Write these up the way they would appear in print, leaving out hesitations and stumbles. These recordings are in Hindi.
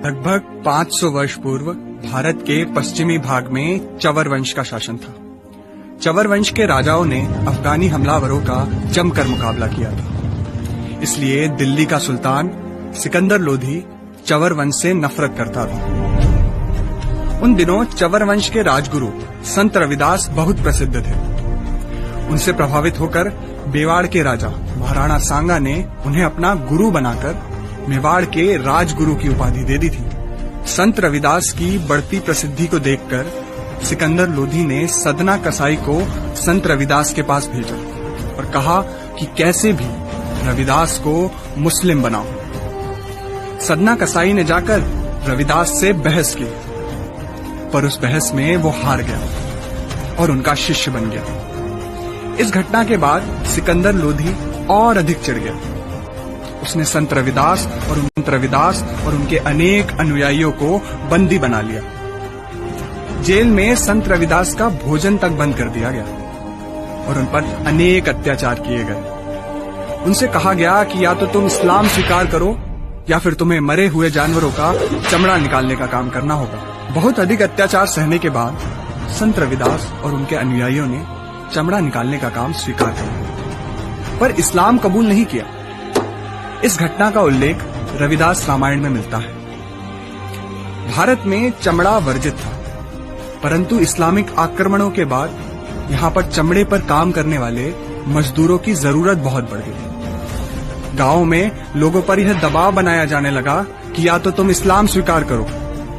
लगभग 500 वर्ष पूर्व भारत के पश्चिमी भाग में चवर वंश का शासन था। चवर वंश के राजाओं ने अफगानी हमलावरों का जमकर मुकाबला किया था। इसलिए दिल्ली का सुल्तान सिकंदर लोधी चवर वंश से नफरत करता था। उन दिनों चवर वंश के राजगुरु संत रविदास बहुत प्रसिद्ध थे। उनसे प्रभावित होकर मेवाड़ के राजा महाराणा सांगा ने उन्हें अपना गुरु बनाकर मेवाड़ के राजगुरु की उपाधि दे दी थी। संत रविदास की बढ़ती प्रसिद्धि को देखकर सिकंदर लोधी ने सदना कसाई को संत रविदास के पास भेजा और कहा कि कैसे भी रविदास को मुस्लिम बनाओ। सदना कसाई ने जाकर रविदास से बहस की, पर उस बहस में वो हार गया और उनका शिष्य बन गया। इस घटना के बाद सिकंदर लोधी और अधिक चिढ़ गया। उसने संत रविदास और उनके अनेक अनुयायियों को बंदी बना लिया। जेल में संत रविदास का भोजन तक बंद कर दिया गया और उन पर अनेक अत्याचार किए गए। उनसे कहा गया कि या तो तुम इस्लाम स्वीकार करो या फिर तुम्हें मरे हुए जानवरों का चमड़ा निकालने का काम करना होगा। बहुत अधिक अत्याचार सहने के बाद संत रविदास और उनके अनुयायियों ने चमड़ा निकालने का काम स्वीकार किया, पर इस्लाम कबूल नहीं किया। इस घटना का उल्लेख रविदास रामायण में मिलता है। भारत में चमड़ा वर्जित था, परंतु इस्लामिक आक्रमणों के बाद यहाँ पर चमड़े पर काम करने वाले मजदूरों की जरूरत बहुत बढ़ गई। गांवों में लोगों पर यह दबाव बनाया जाने लगा कि या तो तुम इस्लाम स्वीकार करो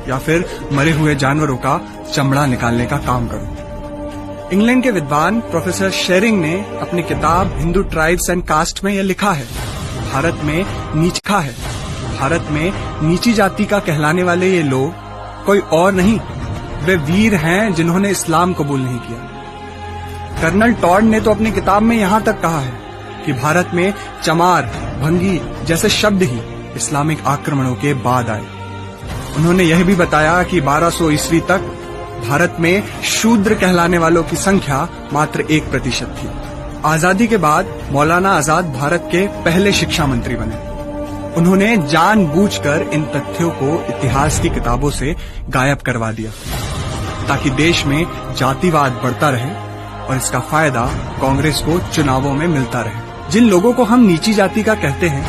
या फिर मरे हुए जानवरों का चमड़ा निकालने का काम करो। इंग्लैंड के विद्वान प्रोफेसर शेरिंग ने अपनी किताब हिंदू ट्राइब्स एंड कास्ट में यह लिखा है, भारत में नीची जाति का कहलाने वाले ये लोग कोई और नहीं, वे वीर हैं जिन्होंने इस्लाम कबूल नहीं किया। कर्नल टॉड ने तो अपनी किताब में यहाँ तक कहा है कि भारत में चमार, भंगी जैसे शब्द ही इस्लामिक आक्रमणों के बाद आए। उन्होंने यह भी बताया कि 1200 ईस्वी तक भारत में शूद्र कहलाने वालों की संख्या मात्र 1% थी। आजादी के बाद मौलाना आजाद भारत के पहले शिक्षा मंत्री बने। उन्होंने जानबूझकर इन तथ्यों को इतिहास की किताबों से गायब करवा दिया ताकि देश में जातिवाद बढ़ता रहे और इसका फायदा कांग्रेस को चुनावों में मिलता रहे। जिन लोगों को हम नीची जाति का कहते हैं,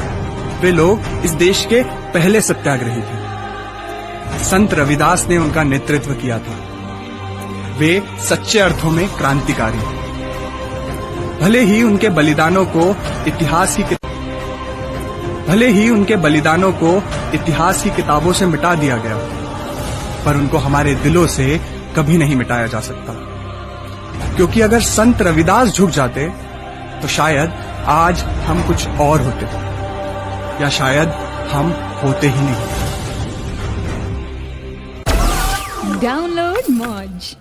वे लोग इस देश के पहले सत्याग्रही थे। संत रविदास ने उनका नेतृत्व किया था। वे सच्चे अर्थों में क्रांतिकारी। भले ही उनके बलिदानों को इतिहास की किताबों से मिटा दिया गया, पर उनको हमारे दिलों से कभी नहीं मिटाया जा सकता। क्योंकि अगर संत रविदास झुक जाते तो शायद आज हम कुछ और होते, या शायद हम होते ही नहीं। डाउनलोड मौज।